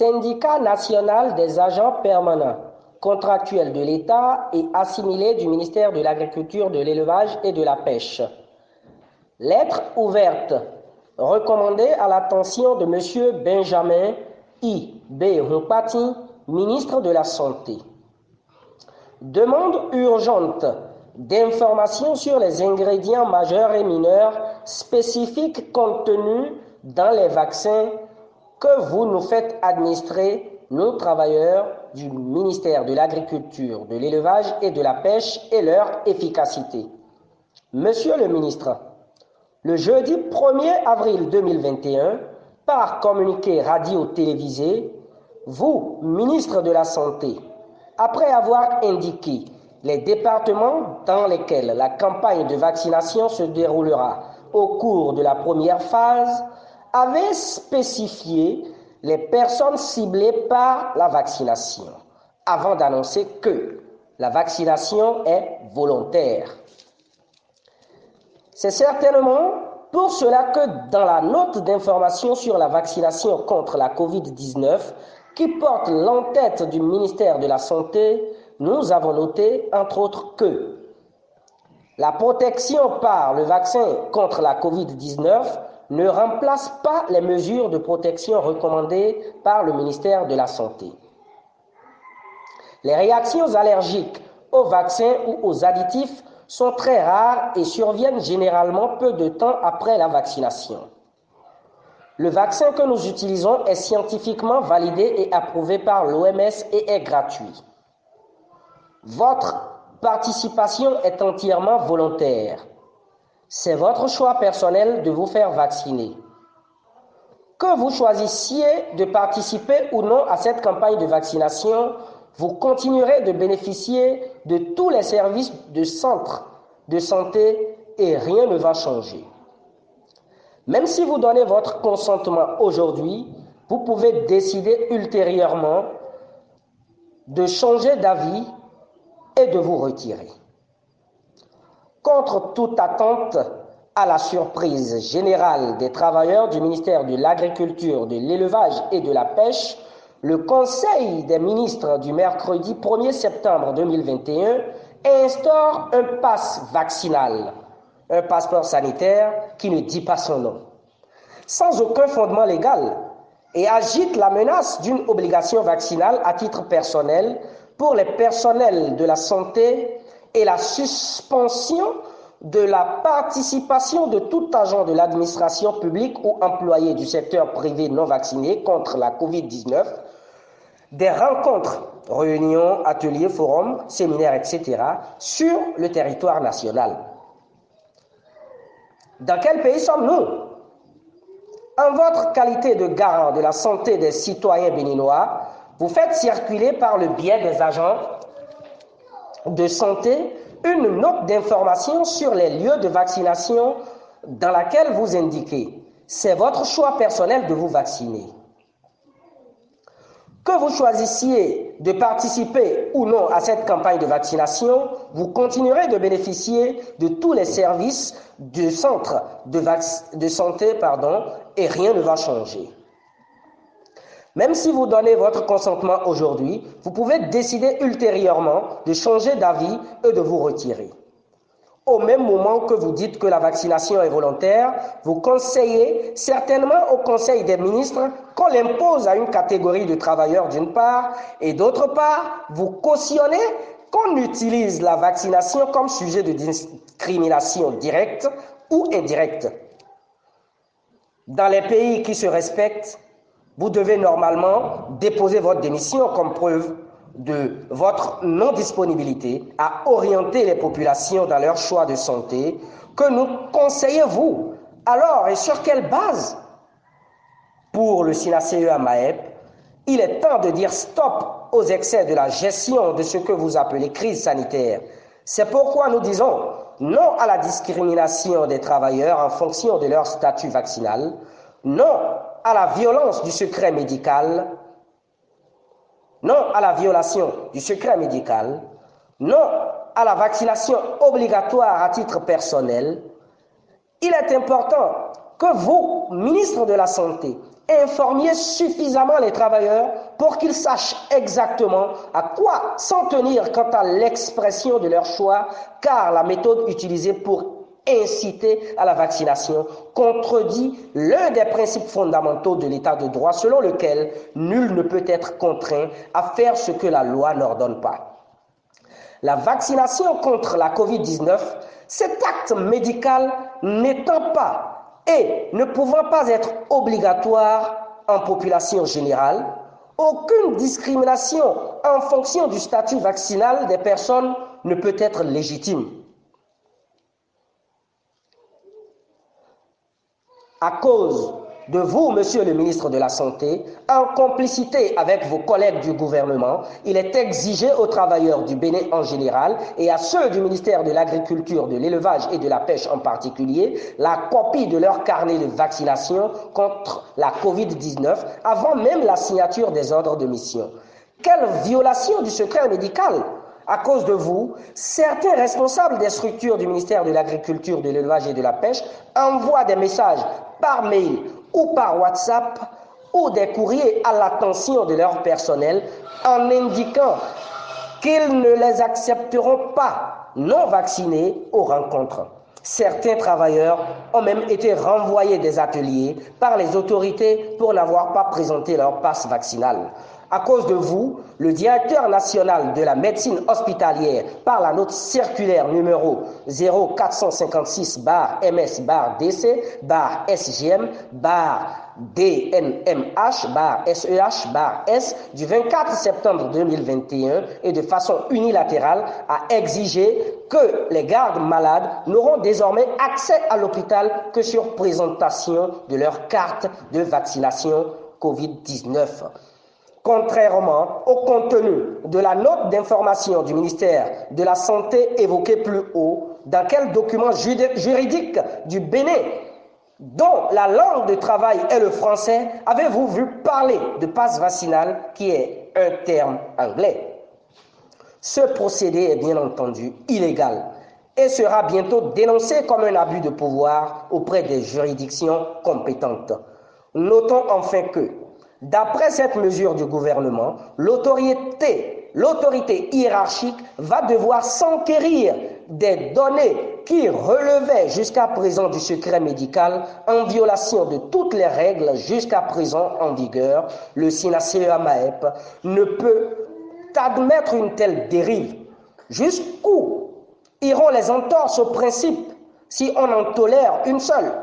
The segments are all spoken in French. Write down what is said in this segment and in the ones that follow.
Syndicat national des agents permanents, contractuels de l'État et assimilés du ministère de l'Agriculture, de l'Élevage et de la Pêche. Lettre ouverte recommandée à l'attention de M. Benjamin I. B. Humpati, ministre de la Santé. Demande urgente d'informations sur les ingrédients majeurs et mineurs spécifiques contenus dans les vaccins que vous nous faites administrer, nous travailleurs du ministère de l'Agriculture, de l'Élevage et de la Pêche, et leur efficacité. Monsieur le ministre, le jeudi 1er avril 2021, par communiqué radio-télévisé, vous, ministre de la Santé, après avoir indiqué les départements dans lesquels la campagne de vaccination se déroulera au cours de la première phase, avez spécifié les personnes ciblées par la vaccination, avant d'annoncer que la vaccination est volontaire. C'est certainement pour cela que dans la note d'information sur la vaccination contre la COVID-19, qui porte l'entête du ministère de la Santé, nous avons noté, entre autres, que la protection par le vaccin contre la COVID-19 ne remplace pas les mesures de protection recommandées par le ministère de la Santé. Les réactions allergiques aux vaccins ou aux additifs sont très rares et surviennent généralement peu de temps après la vaccination. Le vaccin que nous utilisons est scientifiquement validé et approuvé par l'OMS et est gratuit. Votre participation est entièrement volontaire. C'est votre choix personnel de vous faire vacciner. Que vous choisissiez de participer ou non à cette campagne de vaccination, vous continuerez de bénéficier de tous les services de centre de santé et rien ne va changer. Même si vous donnez votre consentement aujourd'hui, vous pouvez décider ultérieurement de changer d'avis et de vous retirer. Contre toute attente, à la surprise générale des travailleurs du ministère de l'Agriculture, de l'Élevage et de la Pêche, le Conseil des ministres du mercredi 1er septembre 2021 instaure un pass vaccinal, un passeport sanitaire qui ne dit pas son nom, sans aucun fondement légal, et agite la menace d'une obligation vaccinale à titre personnel pour les personnels de la santé et la suspension de la participation de tout agent de l'administration publique ou employé du secteur privé non vacciné contre la COVID-19, des rencontres, réunions, ateliers, forums, séminaires, etc. sur le territoire national. Dans quel pays sommes-nous? En votre qualité de garant de la santé des citoyens béninois, vous faites circuler par le biais des agents de santé une note d'information sur les lieux de vaccination dans laquelle vous indiquez « C'est votre choix personnel de vous vacciner ». Que vous choisissiez de participer ou non à cette campagne de vaccination, vous continuerez de bénéficier de tous les services du centre de santé et rien ne va changer. Même si vous donnez votre consentement aujourd'hui, vous pouvez décider ultérieurement de changer d'avis et de vous retirer. Au même moment que vous dites que la vaccination est volontaire, vous conseillez certainement au Conseil des ministres qu'on l'impose à une catégorie de travailleurs d'une part, et d'autre part, vous cautionnez qu'on utilise la vaccination comme sujet de discrimination directe ou indirecte. Dans les pays qui se respectent, vous devez normalement déposer votre démission comme preuve de votre non-disponibilité à orienter les populations dans leur choix de santé. Que nous conseillez-vous? Alors, et sur quelle base? Pour le SINACE MAEP, il est temps de dire stop aux excès de la gestion de ce que vous appelez crise sanitaire. C'est pourquoi nous disons non à la discrimination des travailleurs en fonction de leur statut vaccinal, non à la violence du secret médical, non à la violation du secret médical, non à la vaccination obligatoire à titre personnel. Il est important que vous, ministre de la Santé, informiez suffisamment les travailleurs pour qu'ils sachent exactement à quoi s'en tenir quant à l'expression de leur choix, car la méthode utilisée pour inciter à la vaccination contredit l'un des principes fondamentaux de l'état de droit selon lequel nul ne peut être contraint à faire ce que la loi n'ordonne pas. La vaccination contre la COVID-19, cet acte médical n'étant pas et ne pouvant pas être obligatoire en population générale, aucune discrimination en fonction du statut vaccinal des personnes ne peut être légitime. À cause de vous, Monsieur le ministre de la Santé, en complicité avec vos collègues du gouvernement, il est exigé aux travailleurs du Bénin en général et à ceux du ministère de l'Agriculture, de l'Élevage et de la Pêche en particulier, la copie de leur carnet de vaccination contre la COVID-19 avant même la signature des ordres de mission. Quelle violation du secret médical! À cause de vous, certains responsables des structures du ministère de l'Agriculture, de l'Élevage et de la Pêche envoient des messages par mail ou par WhatsApp ou des courriers à l'attention de leur personnel en indiquant qu'ils ne les accepteront pas non vaccinés aux rencontres. Certains travailleurs ont même été renvoyés des ateliers par les autorités pour n'avoir pas présenté leur passe vaccinal. À cause de vous, le directeur national de la médecine hospitalière, par la note circulaire numéro 0456-MS-DC-DNMH-SEH-S du 24 septembre 2021 et de façon unilatérale a exigé que les gardes malades n'auront désormais accès à l'hôpital que sur présentation de leur carte de vaccination COVID-19. Contrairement au contenu de la note d'information du ministère de la Santé évoquée plus haut, dans quel document juridique du Bénin, dont la langue de travail est le français, avez-vous vu parler de passe vaccinal qui est un terme anglais? Ce procédé est bien entendu illégal et sera bientôt dénoncé comme un abus de pouvoir auprès des juridictions compétentes. Notons enfin que, d'après cette mesure du gouvernement, l'autorité hiérarchique va devoir s'enquérir des données qui relevaient jusqu'à présent du secret médical en violation de toutes les règles jusqu'à présent en vigueur. Le SINA-CEA-MAEP ne peut admettre une telle dérive. Jusqu'où iront les entorses au principe si on en tolère une seule?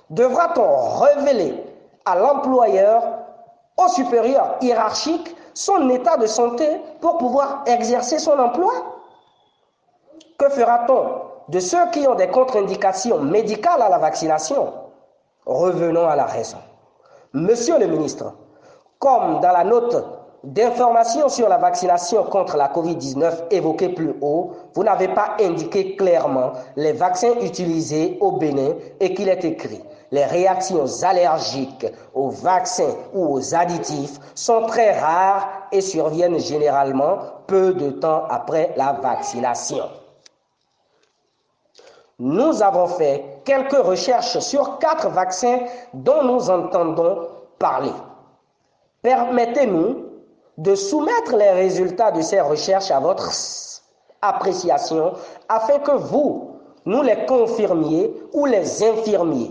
Devra-t-on révéler à l'employeur, au supérieur hiérarchique, son état de santé pour pouvoir exercer son emploi? Que fera-t-on de ceux qui ont des contre-indications médicales à la vaccination? Revenons à la raison. Monsieur le ministre, comme dans la note d'information sur la vaccination contre la COVID-19 évoquée plus haut, vous n'avez pas indiqué clairement les vaccins utilisés au Bénin et qu'il est écrit: les réactions allergiques aux vaccins ou aux additifs sont très rares et surviennent généralement peu de temps après la vaccination. Nous avons fait quelques recherches sur 4 vaccins dont nous entendons parler. Permettez-nous de soumettre les résultats de ces recherches à votre appréciation afin que vous nous les confirmiez ou les infirmiez.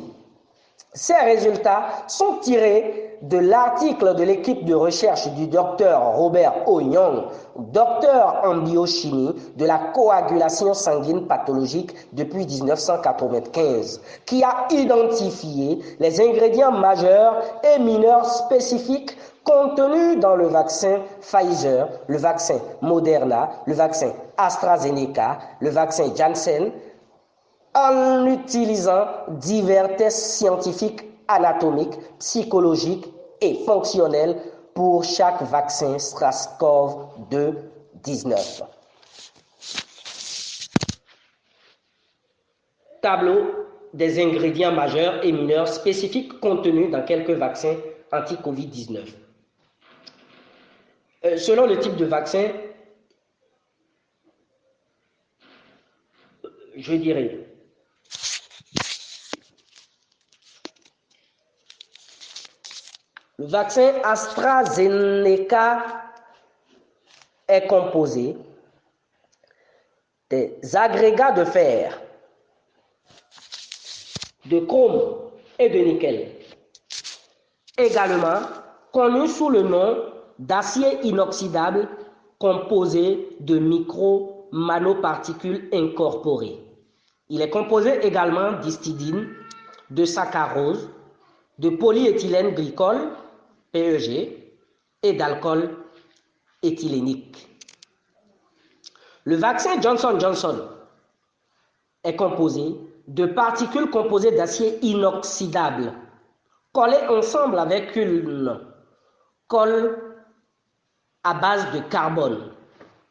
Ces résultats sont tirés de l'article de l'équipe de recherche du docteur Robert Oignon, docteur en biochimie de la coagulation sanguine pathologique depuis 1995, qui a identifié les ingrédients majeurs et mineurs spécifiques contenus dans le vaccin Pfizer, le vaccin Moderna, le vaccin AstraZeneca, le vaccin Janssen, en utilisant divers tests scientifiques, anatomiques, psychologiques et fonctionnels pour chaque vaccin SARS-CoV-2 19. Tableau des ingrédients majeurs et mineurs spécifiques contenus dans quelques vaccins anti-Covid-19. Selon le type de vaccin, je dirais Le vaccin AstraZeneca est composé des agrégats de fer, de chrome et de nickel, également connu sous le nom d'acier inoxydable composé de micro-nanoparticules incorporées. Il est composé également d'histidine, de saccharose, de polyéthylène glycol, PEG, et d'alcool éthylénique. Le vaccin Johnson & Johnson est composé de particules composées d'acier inoxydable collées ensemble avec une colle à base de carbone,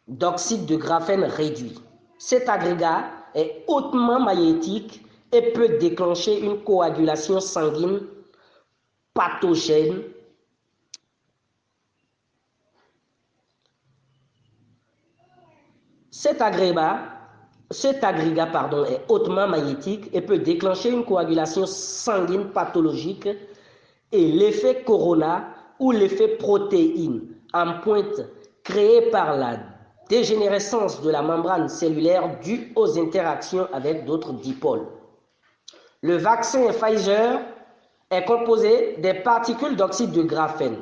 d'oxyde de graphène réduit. Cet agrégat est hautement magnétique et peut déclencher une coagulation sanguine pathogène Cet agrégat est hautement magnétique et peut déclencher une coagulation sanguine pathologique et l'effet corona ou l'effet protéine en pointe créé par la dégénérescence de la membrane cellulaire due aux interactions avec d'autres dipôles. Le vaccin Pfizer est composé des particules d'oxyde de graphène.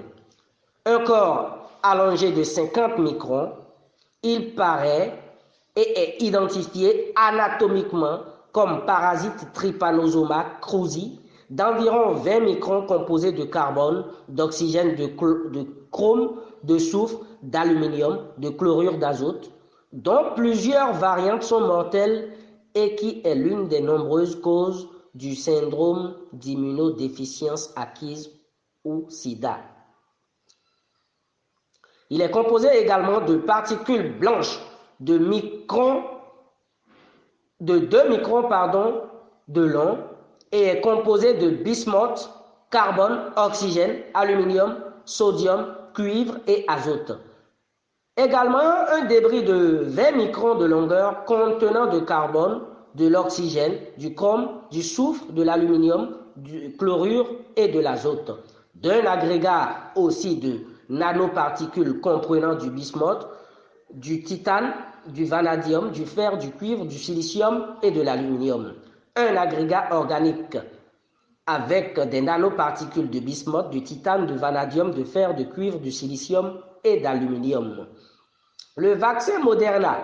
Un corps allongé de 50 microns, il paraît et est identifié anatomiquement comme parasite Trypanosoma cruzi d'environ 20 microns composé de carbone, d'oxygène, de chrome, de soufre, d'aluminium, de chlorure d'azote, dont plusieurs variantes sont mortelles et qui est l'une des nombreuses causes du syndrome d'immunodéficience acquise ou SIDA. Il est composé également de particules blanches de 2 microns de long et est composé de bismuth, carbone, oxygène, aluminium, sodium, cuivre et azote. Également un débris de 20 microns de longueur contenant de carbone, de l'oxygène, du chrome, du soufre, de l'aluminium, du chlorure et de l'azote. D'un agrégat aussi de nanoparticules comprenant du bismuth, du titane, du vanadium, du fer, du cuivre, du silicium et de l'aluminium. Un agrégat organique avec des nanoparticules de bismuth, de titane, de vanadium, de fer, de cuivre, du silicium et d'aluminium. Le vaccin Moderna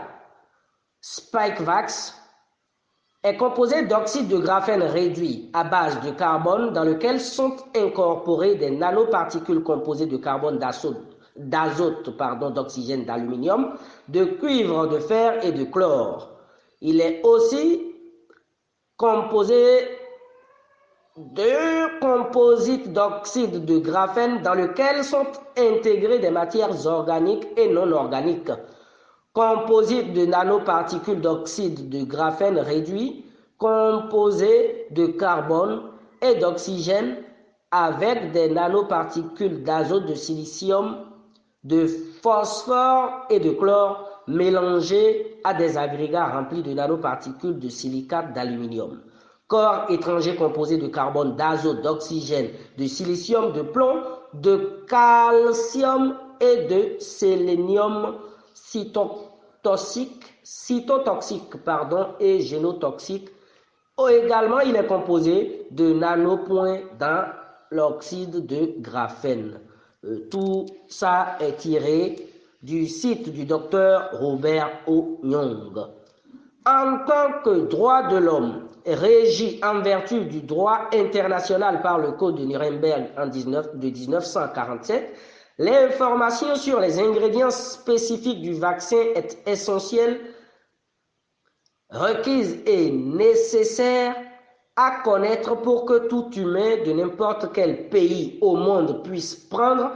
Spikevax est composé d'oxyde de graphène réduit à base de carbone dans lequel sont incorporées des nanoparticules composées de carbone, d'azote, d'oxygène, d'aluminium, de cuivre, de fer et de chlore. Il est aussi composé de composites d'oxyde de graphène dans lequel sont intégrées des matières organiques et non organiques. Composite de nanoparticules d'oxyde de graphène réduit, composé de carbone et d'oxygène avec des nanoparticules d'azote, de silicium, de phosphore et de chlore mélangés à des agrégats remplis de nanoparticules de silicate d'aluminium. Corps étranger composé de carbone, d'azote, d'oxygène, de silicium, de plomb, de calcium et de sélénium cytotoxique et génotoxique. Également, il est composé de nanopoints dans l'oxyde de graphène. Tout ça est tiré du site du docteur Robert O. Young. En tant que droit de l'homme, régi en vertu du droit international par le Code de Nuremberg de 1947, l'information sur les ingrédients spécifiques du vaccin est essentielle, requise et nécessaire à connaître pour que tout humain de n'importe quel pays au monde puisse prendre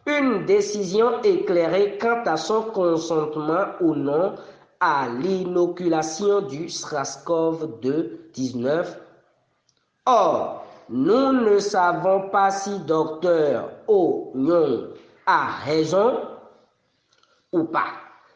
une décision éclairée quant à son consentement ou non à l'inoculation du SARS-CoV-2-19. Or, nous ne savons pas si Dr. Young a raison ou pas.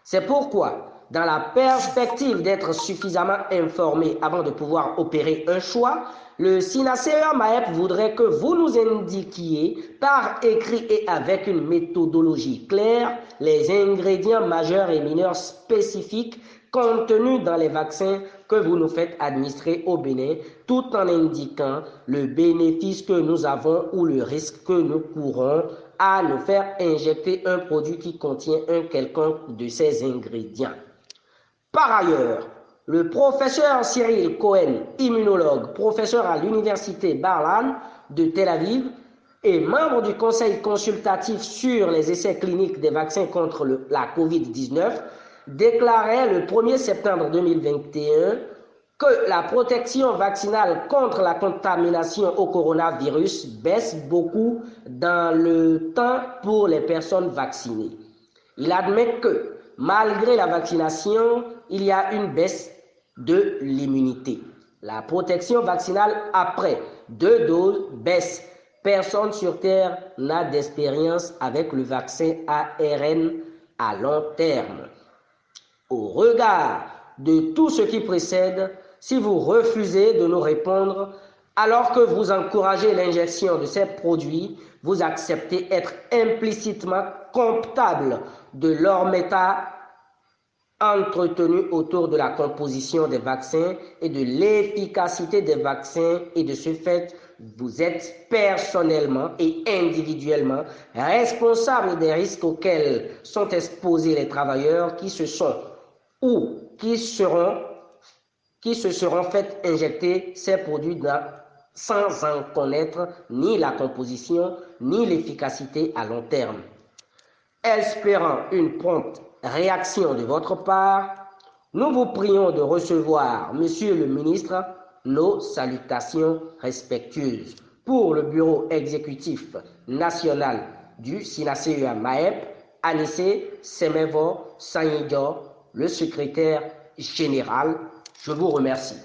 C'est pourquoi, dans la perspective d'être suffisamment informé avant de pouvoir opérer un choix, le SINASEA MAEP voudrait que vous nous indiquiez par écrit et avec une méthodologie claire les ingrédients majeurs et mineurs spécifiques contenus dans les vaccins que vous nous faites administrer au Bénin, tout en indiquant le bénéfice que nous avons ou le risque que nous courons à nous faire injecter un produit qui contient un quelconque de ces ingrédients. Par ailleurs, le professeur Cyril Cohen, immunologue, professeur à l'université Bar-Ilan de Tel Aviv et membre du conseil consultatif sur les essais cliniques des vaccins contre la COVID-19, déclarait le 1er septembre 2021 que la protection vaccinale contre la contamination au coronavirus baisse beaucoup dans le temps pour les personnes vaccinées. Il admet que, malgré la vaccination, il y a une baisse de l'immunité. La protection vaccinale après 2 doses baisse. Personne sur Terre n'a d'expérience avec le vaccin ARN à long terme. Au regard de tout ce qui précède, si vous refusez de nous répondre, alors que vous encouragez l'injection de ces produits, vous acceptez être implicitement comptable de leur méta entretenu autour de la composition des vaccins et de l'efficacité des vaccins, et de ce fait, vous êtes personnellement et individuellement responsable des risques auxquels sont exposés les travailleurs qui se sont ou qui se seront fait injecter ces produits sans en connaître ni la composition ni l'efficacité à long terme. Espérant une prompte réaction de votre part, nous vous prions de recevoir, Monsieur le ministre, nos salutations respectueuses. Pour le bureau exécutif national du SINASEA MAEP, Anissé Semevo Sanyidjo, le secrétaire général. Je vous remercie.